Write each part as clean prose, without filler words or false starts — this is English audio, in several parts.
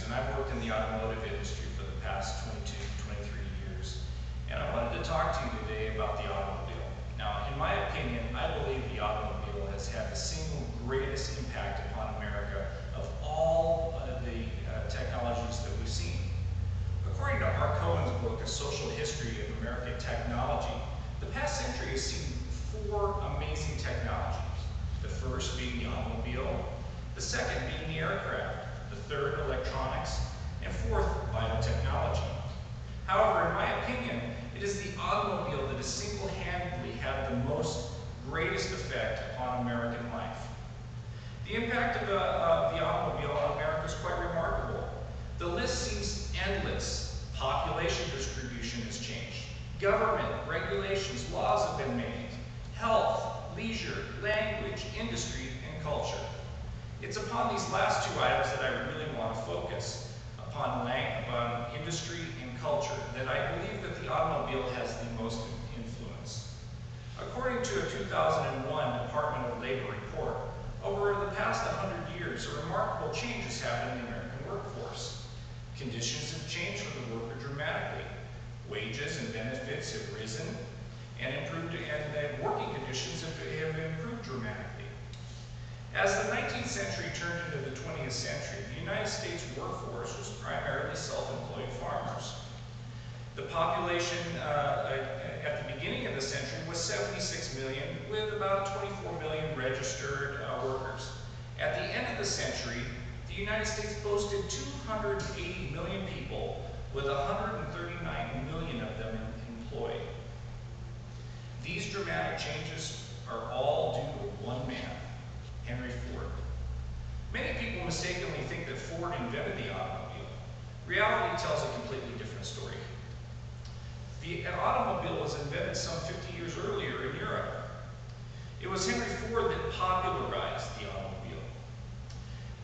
and I've worked in the automotive industry for the past 22, 23 years. And I wanted to talk to you today about the automobile. Now, in my opinion, I believe the automobile has had the single greatest impact upon America of all of the technologies that we've seen. According to R. Cohen's book, A Social History of American Technology, the past century has seen 4 amazing technologies. The first being the automobile, the second being the aircraft, the third electronics, and fourth biotechnology. However, in my opinion, it is the automobile that has single-handedly had the greatest effect upon American life. The impact of the automobile on America is quite remarkable. The list seems endless. Population distribution has changed. Government, regulations, laws have been made. Health, leisure, language, industry, and culture. It's upon these last 2 items that I really want to focus, upon industry and culture, that I believe that the automobile has the most influence. According to a 2001 Department of Labor report, over the past 100 years, a remarkable change has happened in the American workforce. Conditions have changed for the worker dramatically. Wages and benefits have risen and improved, and working conditions have improved dramatically. As the 19th century turned into the 20th century, the United States workforce was primarily self-employed farmers. The population at the beginning of the century was 76 million, with about 24 million registered workers. At the end of the century, the United States boasted 280 million people, with 139 million of them employed. These dramatic changes are all due to one man, Henry Ford. Many people mistakenly think that Ford invented the automobile. Reality tells a completely different story. The automobile was invented some 50 years earlier in Europe. It was Henry Ford that popularized the automobile.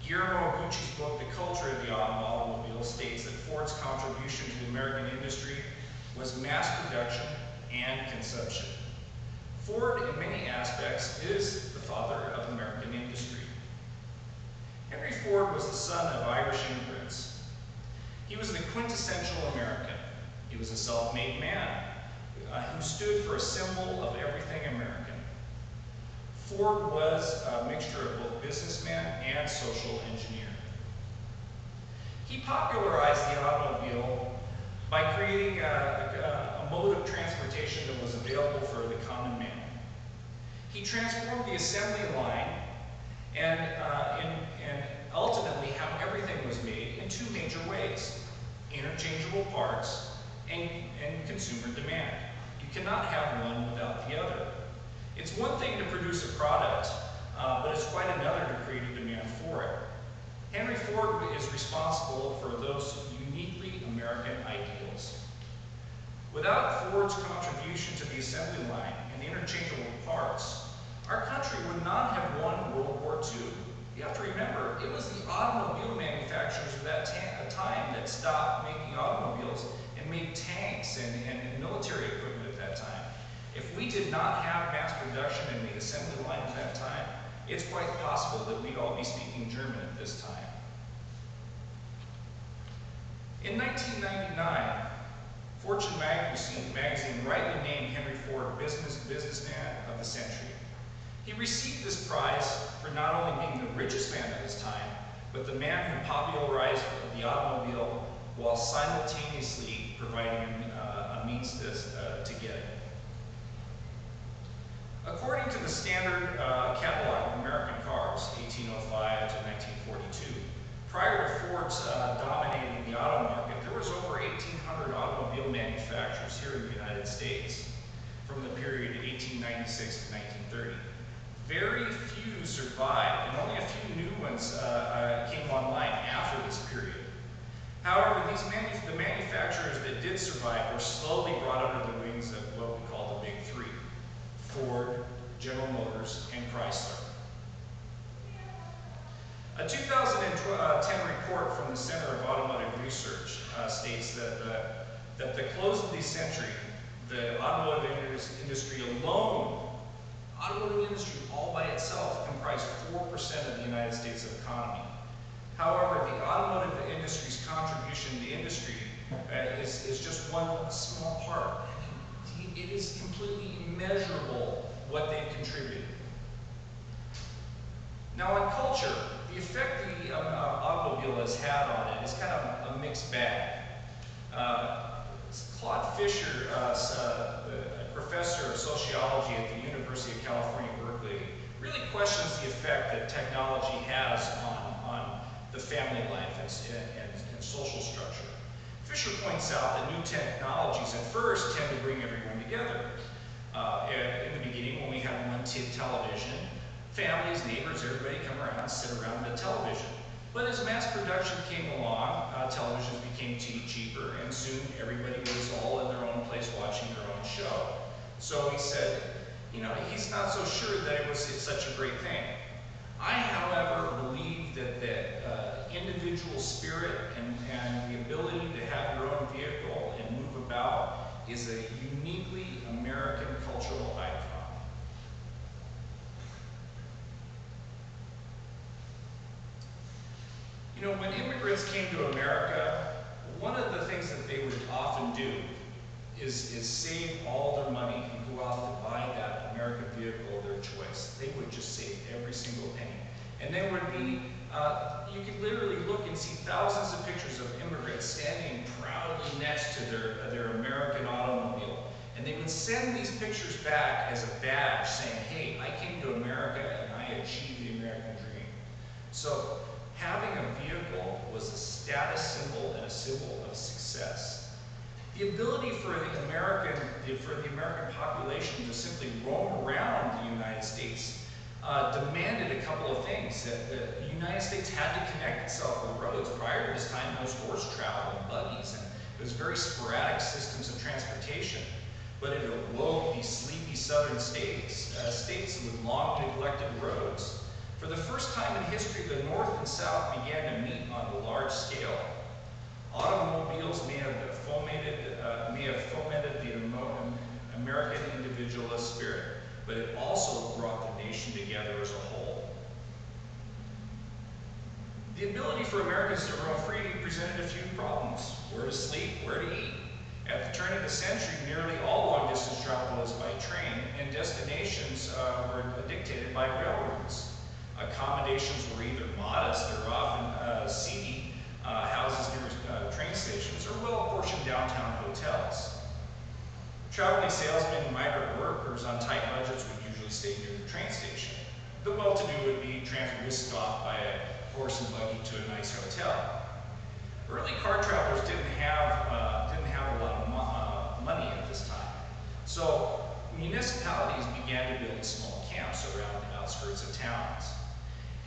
Guillermo Gucci's book, The Culture of the Automobile, states that Ford's contribution to the American industry was mass production and consumption. Ford, in many aspects, is the father of American industry. Henry Ford was the son of Irish immigrants. He was the quintessential American. He was a self-made man who stood for a symbol of everything American. Ford was a mixture of both businessman and social engineer. He popularized the automobile by creating a mode of transportation that was available for the common man. He transformed the assembly line and ultimately how everything was made in 2 major ways: interchangeable parts and consumer demand. You cannot have one without the other. It's one thing to produce a product, but it's quite another to create a demand for it. Henry Ford is responsible for those uniquely American ideals. Without Ford's contribution to the assembly line and the interchangeable parts, our country would not have won World War II. You have to remember, it was the automobile manufacturers at that time that stopped making automobiles and made tanks and military equipment at that time. If we did not have mass production and the assembly line at that time, it's quite possible that we'd all be speaking German at this time. In 1999, Fortune magazine rightly named Henry Ford Businessman of the Century. He received this prize for not only being the richest man of his time, but the man who popularized the automobile while simultaneously providing a means to get it. According to the standard catalog of American cars, 1805 to 1942, prior to Ford's dominating the auto market, there was over 1,800 automobile manufacturers here in the United States from the period 1896 to 1930. Very few survived, and only a few new ones came online after this period. However, the manufacturers that did survive were slowly brought under the wings of what we call the Big Three: Ford, General Motors, and Chrysler. A 2010 report from the Center of Automotive Research states that at the close of the century, the automotive industry alone, all by itself, comprised 4% of the United States economy. However, the automotive industry's contribution to the industry is just one small part. It is completely immeasurable what they've contributed. Now, on culture, the effect the automobile has had on it is kind of a mixed bag. Claude Fisher, a professor of sociology at the University of California, Berkeley, really questions the effect that technology has on the family life and social structure. Fisher points out that new technologies at first tend to bring everyone together. In the beginning, when we had one-tip television, families, neighbors, everybody come around, sit around the television. But as mass production came along, televisions became cheaper, and soon everybody was all in their own place watching their own show. So he said, you know, he's not so sure that it's such a great thing. I, however, believe that the individual spirit and the ability to have your own vehicle and move about is a uniquely American cultural icon. You know, when immigrants came to America, one of the things that they would often do is save all their money and go out to buy that American vehicle of their choice. They would just save every single penny. And there would be, you could literally look and see thousands of pictures of immigrants standing proudly next to their American automobile. And they would send these pictures back as a badge saying, hey, I came to America and I achieved the American dream. So having a vehicle was a status symbol and a symbol of success. The ability for the American population to simply roam around the United States demanded a couple of things. The United States had to connect itself with roads. Prior to this time, most horse travel and buggies, and it was very sporadic systems of transportation. But it awoke these sleepy southern states with long neglected roads. For the first time in history, the North and South began to meet on a large scale. Automobiles may have fomented the American individualist spirit, but it also brought the nation together as a whole. The ability for Americans to roam freely presented a few problems: where to sleep, where to eat. At the turn of the century, nearly all long-distance travel was by train, and destinations were dictated by railroads. Accommodations were either modest or often seedy houses near train stations or well-apportioned downtown hotels. Traveling salesmen and migrant workers on tight budgets would usually stay near the train station. The well-to-do would be whisked off by a horse and buggy to a nice hotel. Early car travelers didn't have a lot of money at this time, so municipalities began to build small camps around the outskirts of towns.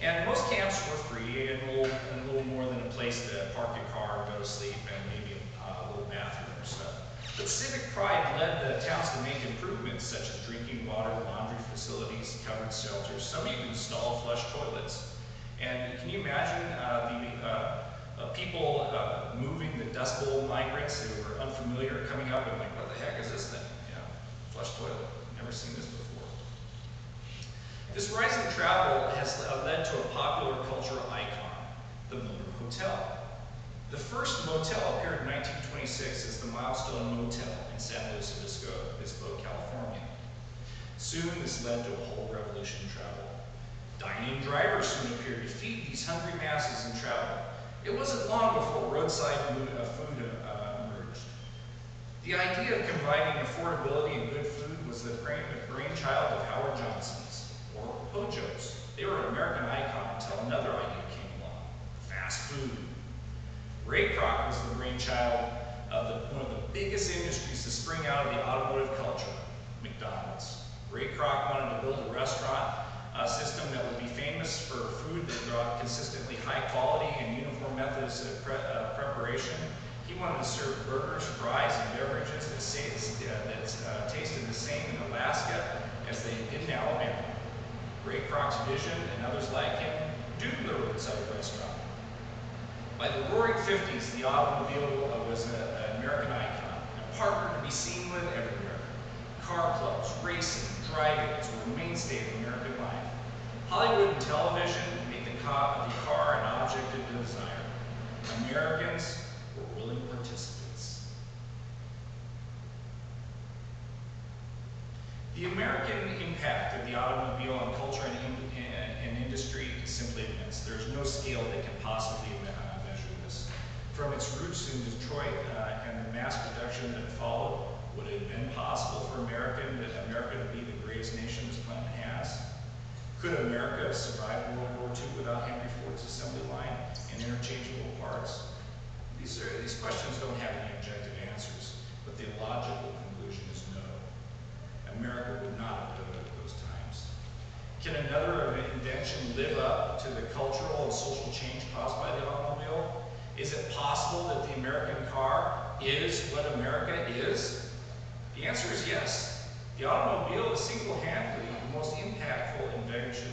And most camps were free and a little more than a place to park your car and go to sleep and maybe a little bathroom or stuff. But civic pride led the towns to make improvements such as drinking water, laundry facilities, covered shelters. Some even installed flush toilets. And can you imagine people moving the Dust Bowl migrants who were unfamiliar coming up and like, what the heck is this thing? You know, flush toilet. Never seen this before. This rise in travel has led to a popular cultural icon, the motor hotel. The first motel appeared in 1926 as the Milestone Motel in San Luis Obispo, California. Soon this led to a whole revolution in travel. Dining drivers soon appeared to feed these hungry masses in travel. It wasn't long before roadside food emerged. The idea of combining affordability and good food was the brainchild of Howard Johnson's, or Hojo's. They were an American icon until another idea came along: fast food. Ray Kroc was the brainchild of one of the biggest industries to spring out of the automotive culture, McDonald's. Ray Kroc wanted to build a restaurant system that would be famous for food that brought consistently high quality and uniform methods of preparation. He wanted to serve burgers, fries, and beverages that tasted the same in Alaska as they did in Alabama. Ray Kroc's vision and others like him doomed the roadside restaurant. By the roaring 50s, the automobile was an American icon, a partner to be seen with everywhere. Car clubs, racing, drive-ins were a mainstay of American life. Hollywood and television made the car an object of desire. Americans were willing participants. The American impact of the automobile on culture and industry is simply immense. There's no scale that can possibly measure this. From its roots in Detroit and the mass production that followed, would it have been possible for America to be the greatest nation this planet has? Could America have survived World War II without Henry Ford's assembly line and interchangeable parts? These questions don't have any objective answers, but the logical conclusion is no. America would not have done it at those times. Can another invention live up to the cultural and social change caused by the automobile? Is it possible that the American car is what America is? The answer is yes. The automobile is single-handedly the most impactful invention